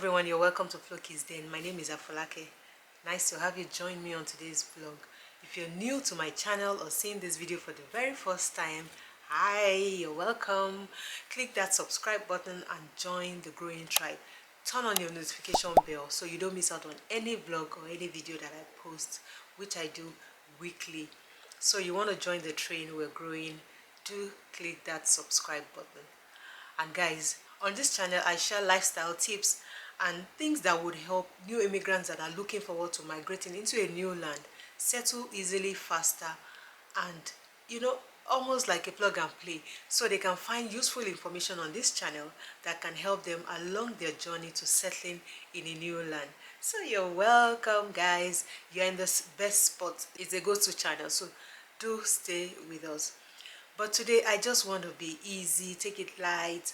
everyone, you're welcome to Flookiesden. My name is Afolake. Nice to have you join me on today's vlog. If you're new to my channel or seeing this video for the very first time, hi, you're welcome. Click that subscribe button and join the growing tribe. Turn on your notification bell so you don't miss out on any vlog or any video that I post, which I do weekly. So you want to join the train, we're growing, do click that subscribe button. And guys, on this channel I share lifestyle tips and things that would help new immigrants that are looking forward to migrating into a new land settle easily, faster, and almost like a plug and play, so they can find useful information on this channel that can help them along their journey to settling in a new land. So you're welcome, guys. You're in the best spot. It's a go-to channel, so do stay with us. But today I just want to be easy, take it light,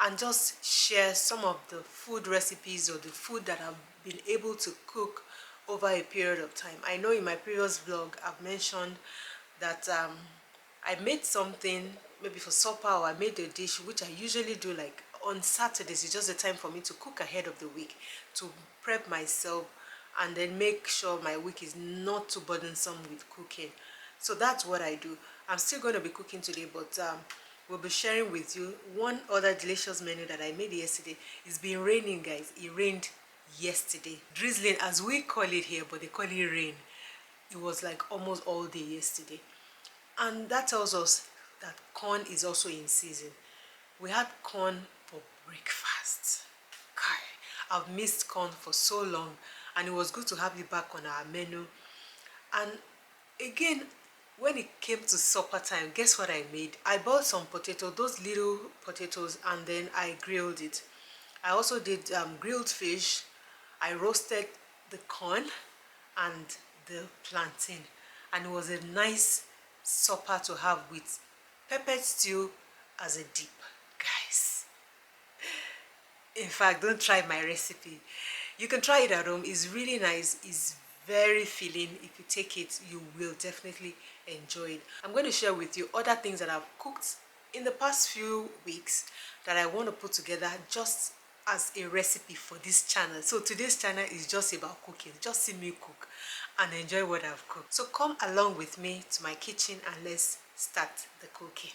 and just share some of the food recipes or the food that I've been able to cook over a period of time. I know in my previous vlog I've mentioned that I made something maybe for supper, or I made a dish which I usually do like on Saturdays. It's just a time for me to cook ahead of the week, to prep myself and then make sure my week is not too burdensome with cooking. So that's what I do. I'm still going to be cooking today, but we'll be sharing with you one other delicious menu that I made yesterday. It's been raining, guys. It rained yesterday. Drizzling, as we call it here, but they call it rain. It was like almost all day yesterday. And that tells us that corn is also in season. We had corn for breakfast. I've missed corn for so long, and it was good to have it back on our menu. And again, when it came to supper time, guess what I made? I bought some potato, those little potatoes, and then I grilled it. I also did grilled fish. I roasted the corn and the plantain, and it was a nice supper to have with peppered stew as a dip, guys. In fact, don't try my recipe. You can try it at home. It's really nice. It's very filling. If you take it, you will definitely enjoy it. I'm going to share with you other things that I've cooked in the past few weeks that I want to put together just as a recipe for this channel. So today's channel is just about cooking. Just see me cook and enjoy what I've cooked. So come along with me to my kitchen and let's start the cooking.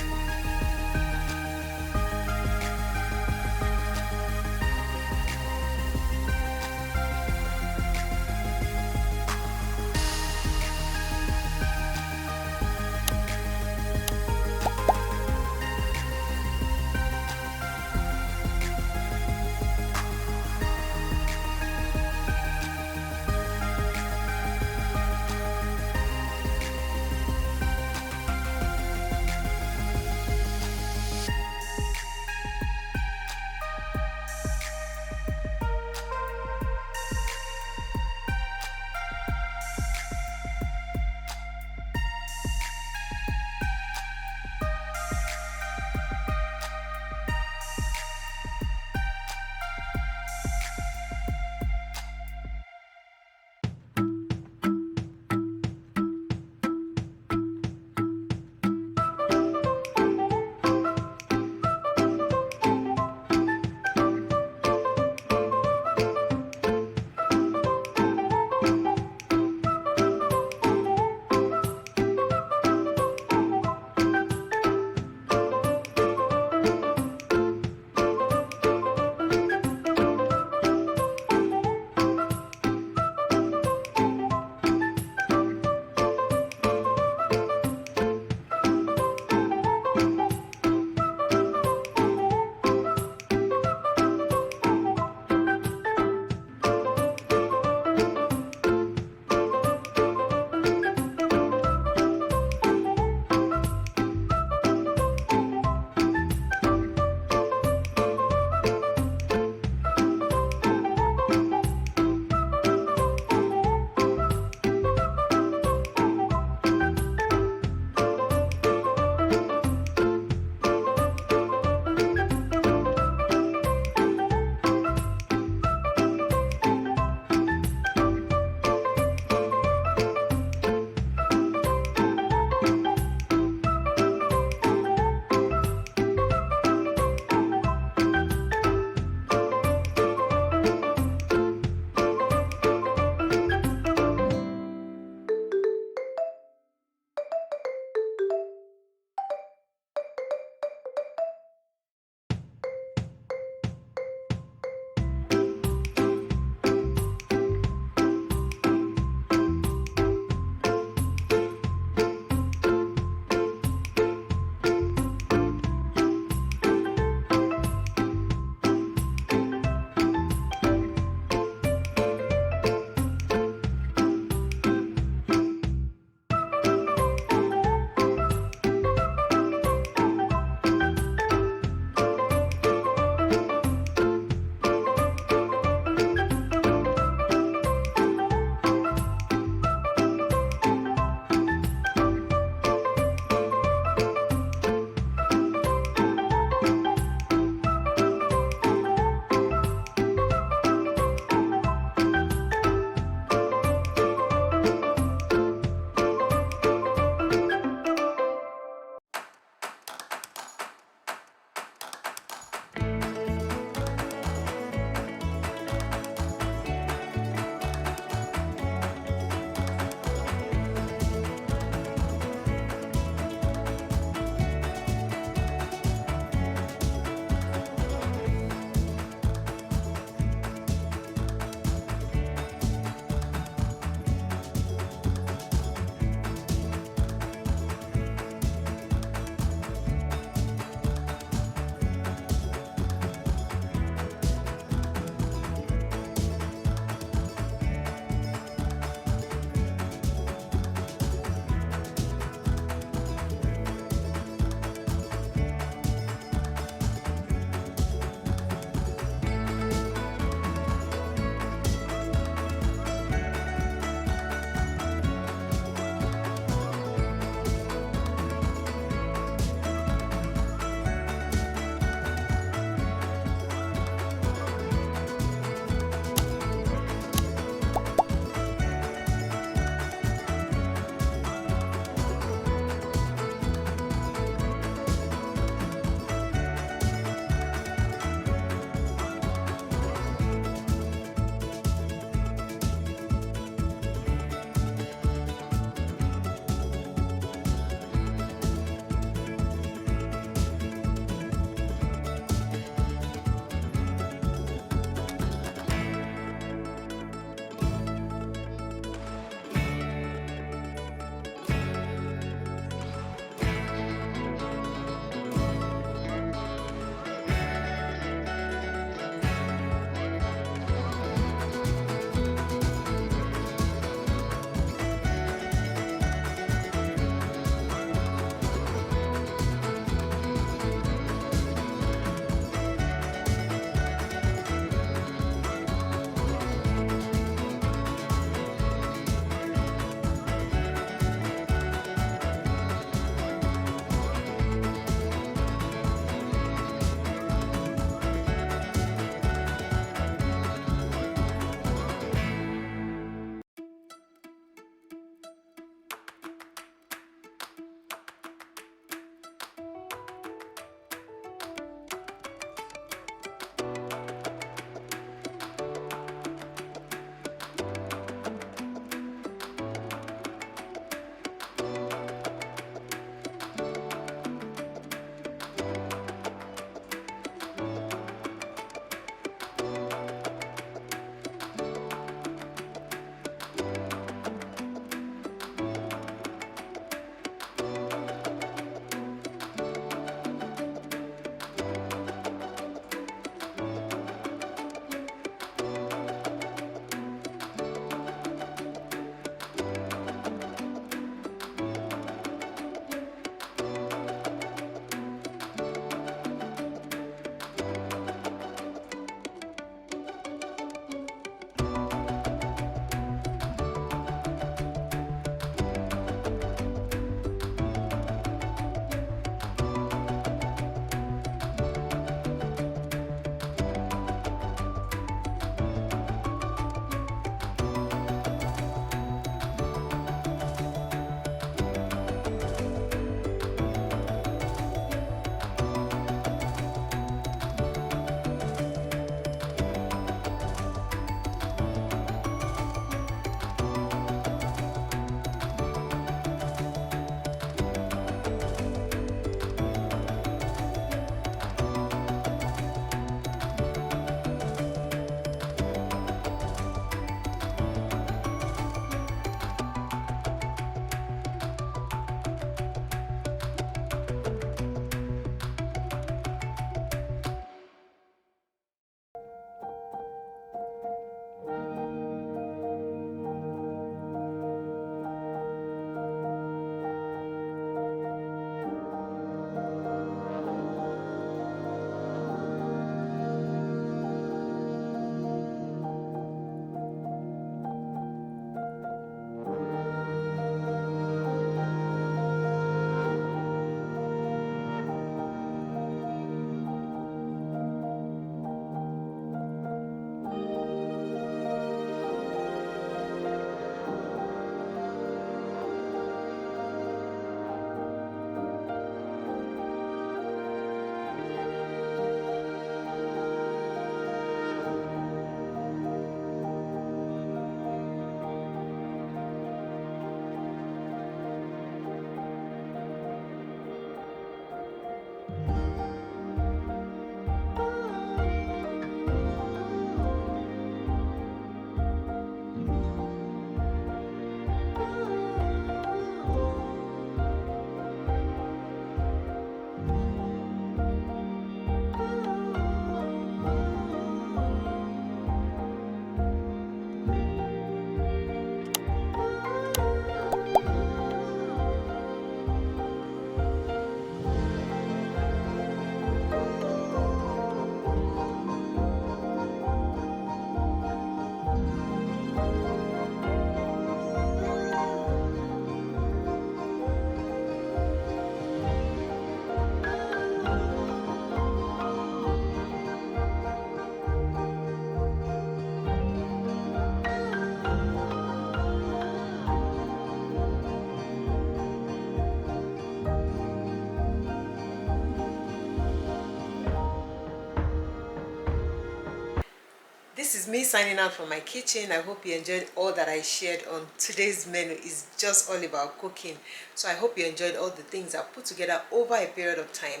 is me signing out from my kitchen. I hope you enjoyed all that I shared on today's menu. It's just all about cooking. So I hope you enjoyed all the things I put together over a period of time.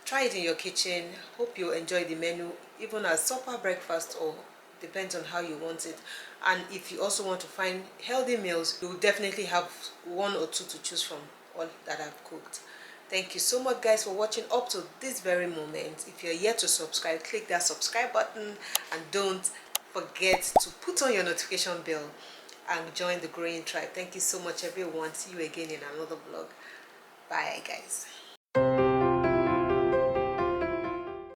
Try it in your kitchen. Hope you enjoy the menu even as supper, breakfast, or depends on how you want it. And if you also want to find healthy meals, you will definitely have one or two to choose from all that I've cooked. Thank you so much guys for watching up to this very moment. If you're yet to subscribe, click that subscribe button and don't forget to put on your notification bell and join the growing tribe. Thank you so much everyone. See you again in another vlog. Bye guys.